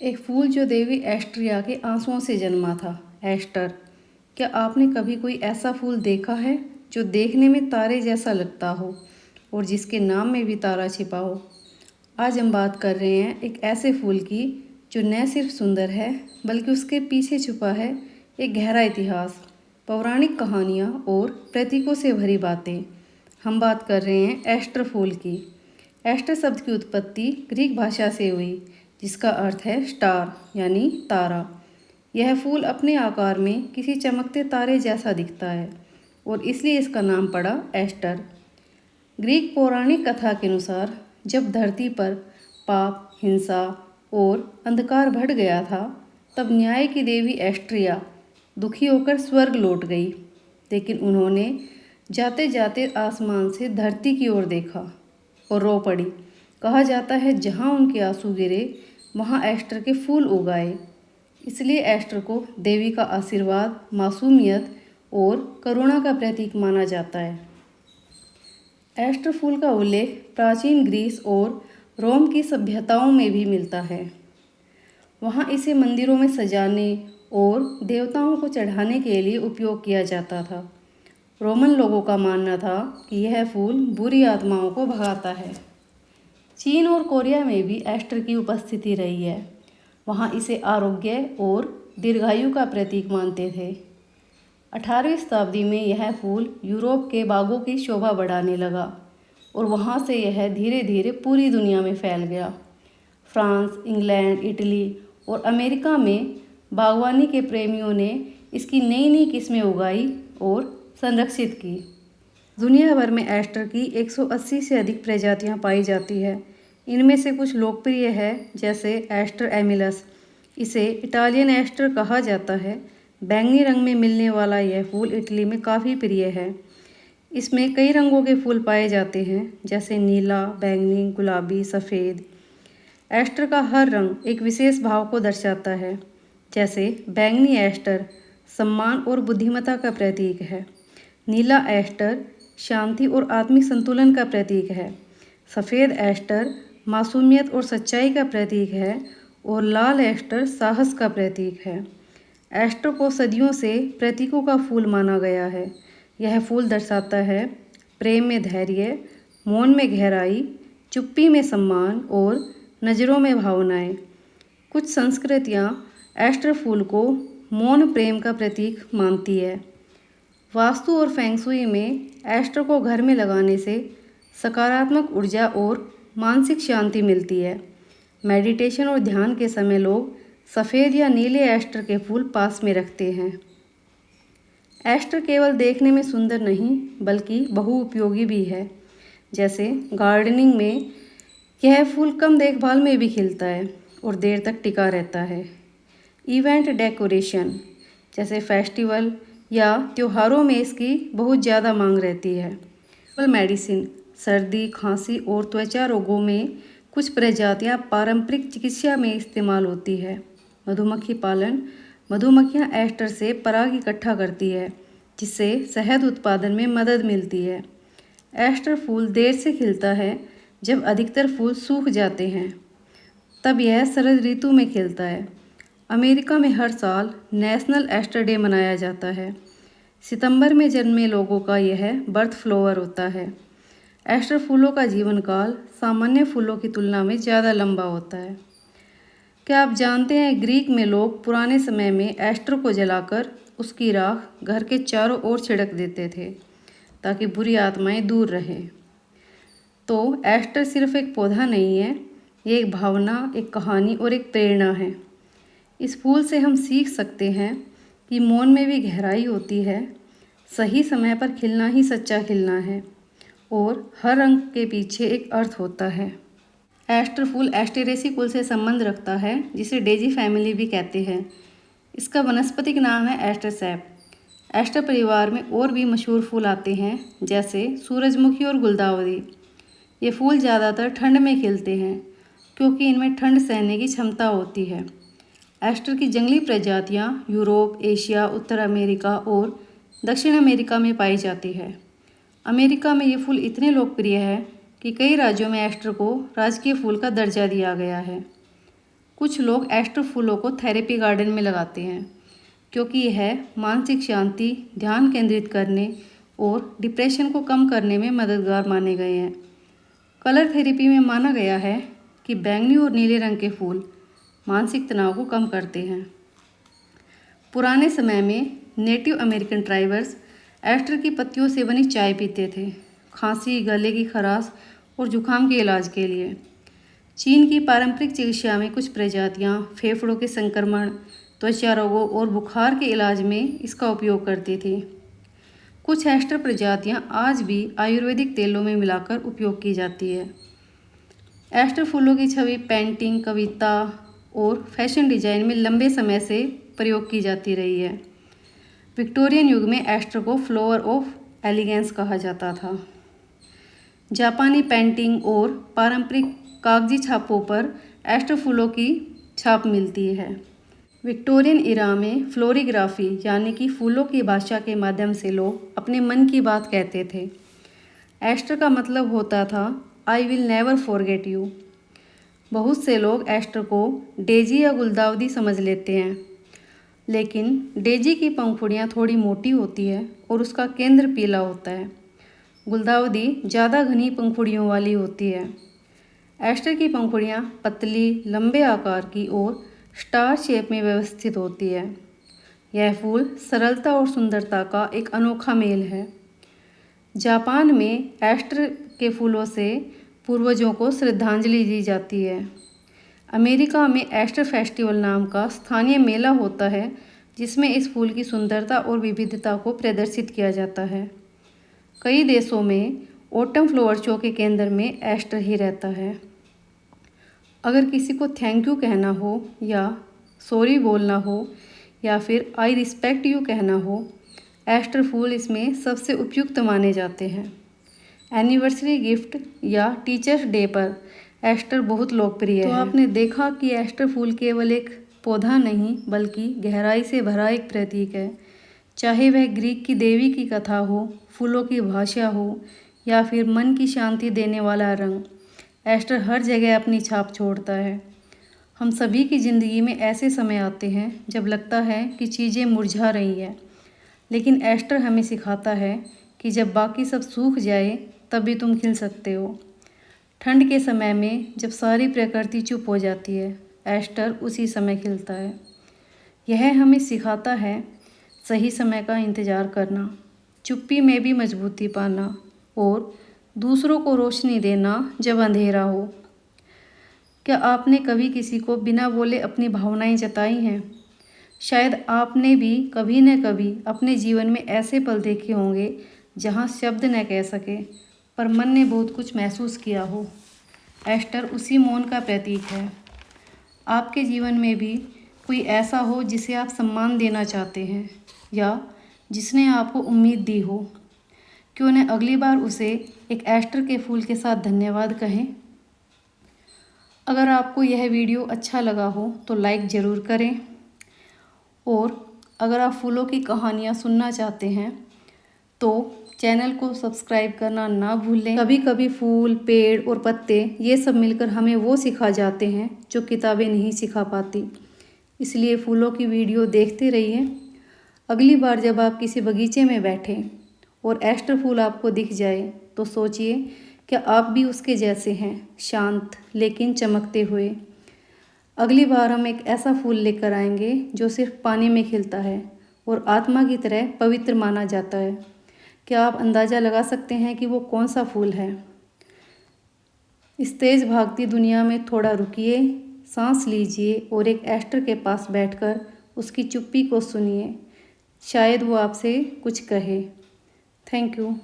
एक फूल जो देवी एस्ट्रिया के आंसुओं से जन्मा था, एस्टर। क्या आपने कभी कोई ऐसा फूल देखा है जो देखने में तारे जैसा लगता हो और जिसके नाम में भी तारा छिपा हो? आज हम बात कर रहे हैं एक ऐसे फूल की जो न सिर्फ सुंदर है बल्कि उसके पीछे छुपा है एक गहरा इतिहास, पौराणिक कहानियाँ और प्रतीकों से भरी बातें। हम बात कर रहे हैं एस्टर फूल की। एस्टर शब्द की उत्पत्ति ग्रीक भाषा से हुई, जिसका अर्थ है स्टार यानी तारा। यह फूल अपने आकार में किसी चमकते तारे जैसा दिखता है और इसलिए इसका नाम पड़ा एस्टर। ग्रीक पौराणिक कथा के अनुसार जब धरती पर पाप, हिंसा और अंधकार बढ़ गया था, तब न्याय की देवी एस्ट्रिया दुखी होकर स्वर्ग लौट गई। लेकिन उन्होंने जाते जाते आसमान से धरती की ओर देखा और रो पड़ी। कहा जाता है जहाँ उनके आंसू गिरे वहाँ एस्टर के फूल उगाए। इसलिए एस्टर को देवी का आशीर्वाद, मासूमियत और करुणा का प्रतीक माना जाता है। एस्टर फूल का उल्लेख प्राचीन ग्रीस और रोम की सभ्यताओं में भी मिलता है। वहाँ इसे मंदिरों में सजाने और देवताओं को चढ़ाने के लिए उपयोग किया जाता था। रोमन लोगों का मानना था कि यह फूल बुरी आत्माओं को भगाता है। चीन और कोरिया में भी एस्टर की उपस्थिति रही है। वहाँ इसे आरोग्य और दीर्घायु का प्रतीक मानते थे। 18वीं शताब्दी में यह फूल यूरोप के बागों की शोभा बढ़ाने लगा और वहाँ से यह धीरे धीरे पूरी दुनिया में फैल गया। फ्रांस, इंग्लैंड, इटली और अमेरिका में बागवानी के प्रेमियों ने इसकी नई नई किस्में उगाई और संरक्षित की। दुनिया भर में एस्टर की 180 से अधिक प्रजातियां पाई जाती है। इनमें से कुछ लोकप्रिय है, जैसे एस्टर एमिलस। इसे इटालियन एस्टर कहा जाता है। बैंगनी रंग में मिलने वाला यह फूल इटली में काफ़ी प्रिय है। इसमें कई रंगों के फूल पाए जाते हैं, जैसे नीला, बैंगनी, गुलाबी, सफ़ेद। एस्टर का हर रंग एक विशेष भाव को दर्शाता है। जैसे बैंगनी एस्टर सम्मान और बुद्धिमत्ता का प्रतीक है। नीला एस्टर शांति और आत्मिक संतुलन का प्रतीक है। सफ़ेद एस्टर मासूमियत और सच्चाई का प्रतीक है और लाल एस्टर साहस का प्रतीक है। एस्टर को सदियों से प्रतीकों का फूल माना गया है। यह फूल दर्शाता है प्रेम में धैर्य, मौन में गहराई, चुप्पी में सम्मान और नज़रों में भावनाएं। कुछ संस्कृतियाँ एस्टर फूल को मौन प्रेम का प्रतीक मानती है। वास्तु और फेंगशुई में एस्टर को घर में लगाने से सकारात्मक ऊर्जा और मानसिक शांति मिलती है। मेडिटेशन और ध्यान के समय लोग सफ़ेद या नीले एस्टर के फूल पास में रखते हैं। एस्टर केवल देखने में सुंदर नहीं बल्कि बहुउपयोगी भी है। जैसे गार्डनिंग में यह फूल कम देखभाल में भी खिलता है और देर तक टिका रहता है। इवेंट डेकोरेशन जैसे फेस्टिवल या त्योहारों में इसकी बहुत ज़्यादा मांग रहती है। मेडिसिन, सर्दी, खांसी और त्वचा रोगों में कुछ प्रजातियां पारंपरिक चिकित्सा में इस्तेमाल होती है। मधुमक्खी पालन, मधुमक्खियां एस्टर से पराग इकट्ठा करती है, जिससे शहद उत्पादन में मदद मिलती है। एस्टर फूल देर से खिलता है जब अधिकतर फूल सूख जाते हैं, तब यह शरद ऋतु में खिलता है। अमेरिका में हर साल नेशनल एस्टर डे मनाया जाता है। सितंबर में जन्मे लोगों का यह बर्थ फ्लावर होता है। एस्टर फूलों का जीवन काल सामान्य फूलों की तुलना में ज़्यादा लंबा होता है। क्या आप जानते हैं ग्रीक में लोग पुराने समय में एस्टर को जलाकर उसकी राख घर के चारों ओर छिड़क देते थे ताकि बुरी आत्माएं दूर रहें। तो एस्टर सिर्फ एक पौधा नहीं है, ये एक भावना, एक कहानी और एक प्रेरणा है। इस फूल से हम सीख सकते हैं कि मौन में भी गहराई होती है, सही समय पर खिलना ही सच्चा खिलना है और हर रंग के पीछे एक अर्थ होता है। एस्टर फूल एस्टेरेसी कुल से संबंध रखता है, जिसे डेजी फैमिली भी कहते हैं। इसका वनस्पतिक नाम है एस्टर सैप। एस्टर परिवार में और भी मशहूर फूल आते हैं, जैसे सूरजमुखी और गुलदावरी। ये फूल ज़्यादातर ठंड में खिलते हैं क्योंकि इनमें ठंड सहने की क्षमता होती है। एस्टर की जंगली प्रजातियां यूरोप, एशिया, उत्तर अमेरिका और दक्षिण अमेरिका में पाई जाती है। अमेरिका में ये फूल इतने लोकप्रिय है कि कई राज्यों में एस्टर को राजकीय फूल का दर्जा दिया गया है। कुछ लोग एस्टर फूलों को थेरेपी गार्डन में लगाते हैं क्योंकि यह मानसिक शांति, ध्यान केंद्रित करने और डिप्रेशन को कम करने में मददगार माने गए हैं। कलर थेरेपी में माना गया है कि बैंगनी और नीले रंग के फूल मानसिक तनाव को कम करते हैं। पुराने समय में नेटिव अमेरिकन ट्राइबर्स एस्टर की पत्तियों से बनी चाय पीते थे, खांसी, गले की खराश और जुखाम के इलाज के लिए। चीन की पारंपरिक चिकित्सा में कुछ प्रजातियां फेफड़ों के संक्रमण, त्वचा रोगों और बुखार के इलाज में इसका उपयोग करती थी। कुछ एस्टर प्रजातियां आज भी आयुर्वेदिक तेलों में मिलाकर उपयोग की जाती है। एस्टर फूलों की छवि पेंटिंग, कविता और फैशन डिजाइन में लंबे समय से प्रयोग की जाती रही है। विक्टोरियन युग में एस्टर को फ्लावर ऑफ एलिगेंस कहा जाता था। जापानी पेंटिंग और पारंपरिक कागजी छापों पर एस्टर फूलों की छाप मिलती है। विक्टोरियन इरा में फ्लोरीग्राफी यानी कि फूलों की भाषा के माध्यम से लोग अपने मन की बात कहते थे। एस्टर का मतलब होता था I will never forget you. बहुत से लोग एस्टर को डेजी या गुलदाउदी समझ लेते हैं, लेकिन डेजी की पंखुड़ियाँ थोड़ी मोटी होती है और उसका केंद्र पीला होता है। गुलदाउदी ज़्यादा घनी पंखुड़ियों वाली होती है। एस्टर की पंखुड़ियाँ पतली, लंबे आकार की और स्टार शेप में व्यवस्थित होती है। यह फूल सरलता और सुंदरता का एक अनोखा मेल है। जापान में एस्टर के फूलों से पूर्वजों को श्रद्धांजलि दी जाती है। अमेरिका में एस्टर फेस्टिवल नाम का स्थानीय मेला होता है जिसमें इस फूल की सुंदरता और विविधता को प्रदर्शित किया जाता है। कई देशों में ऑटम फ्लावर शो के केंद्र में एस्टर ही रहता है। अगर किसी को थैंक यू कहना हो या सॉरी बोलना हो या फिर आई रिस्पेक्ट यू कहना हो, एस्टर फूल इसमें सबसे उपयुक्त माने जाते हैं। एनिवर्सरी गिफ्ट या टीचर्स डे पर एस्टर बहुत लोकप्रिय है। तो आपने देखा कि एस्टर फूल केवल एक पौधा नहीं बल्कि गहराई से भरा एक प्रतीक है। चाहे वह ग्रीक की देवी की कथा हो, फूलों की भाषा हो या फिर मन की शांति देने वाला रंग, एस्टर हर जगह अपनी छाप छोड़ता है। हम सभी की ज़िंदगी में ऐसे समय आते हैं जब लगता है कि चीज़ें मुरझा रही हैं, लेकिन एस्टर हमें सिखाता है कि जब बाकी सब सूख जाए तब भी तुम खिल सकते हो। ठंड के समय में जब सारी प्रकृति चुप हो जाती है, एस्टर उसी समय खिलता है। यह हमें सिखाता है सही समय का इंतज़ार करना, चुप्पी में भी मजबूती पाना और दूसरों को रोशनी देना जब अंधेरा हो। क्या आपने कभी किसी को बिना बोले अपनी भावनाएं जताई हैं? शायद आपने भी कभी न कभी अपने जीवन में ऐसे पल देखे होंगे जहां शब्द न कह सके पर मन ने बहुत कुछ महसूस किया हो। एस्टर उसी मौन का प्रतीक है। आपके जीवन में भी कोई ऐसा हो जिसे आप सम्मान देना चाहते हैं या जिसने आपको उम्मीद दी हो। क्यों न अगली बार उसे एक एस्टर के फूल के साथ धन्यवाद कहें। अगर आपको यह वीडियो अच्छा लगा हो तो लाइक ज़रूर करें और अगर आप फूलों की कहानियाँ सुनना चाहते हैं तो चैनल को सब्सक्राइब करना ना भूलें। कभी कभी फूल, पेड़ और पत्ते ये सब मिलकर हमें वो सिखा जाते हैं जो किताबें नहीं सिखा पाती। इसलिए फूलों की वीडियो देखते रहिए। अगली बार जब आप किसी बगीचे में बैठें और एस्टर फूल आपको दिख जाए तो सोचिए क्या आप भी उसके जैसे हैं, शांत लेकिन चमकते हुए। अगली बार हम एक ऐसा फूल लेकर आएंगे जो सिर्फ पानी में खिलता है और आत्मा की तरह पवित्र माना जाता है। क्या आप अंदाज़ा लगा सकते हैं कि वो कौन सा फूल है? इस तेज़ भागती दुनिया में थोड़ा रुकिए, सांस लीजिए और एक एस्टर के पास बैठकर उसकी चुप्पी को सुनिए। शायद वो आपसे कुछ कहे। Thank you.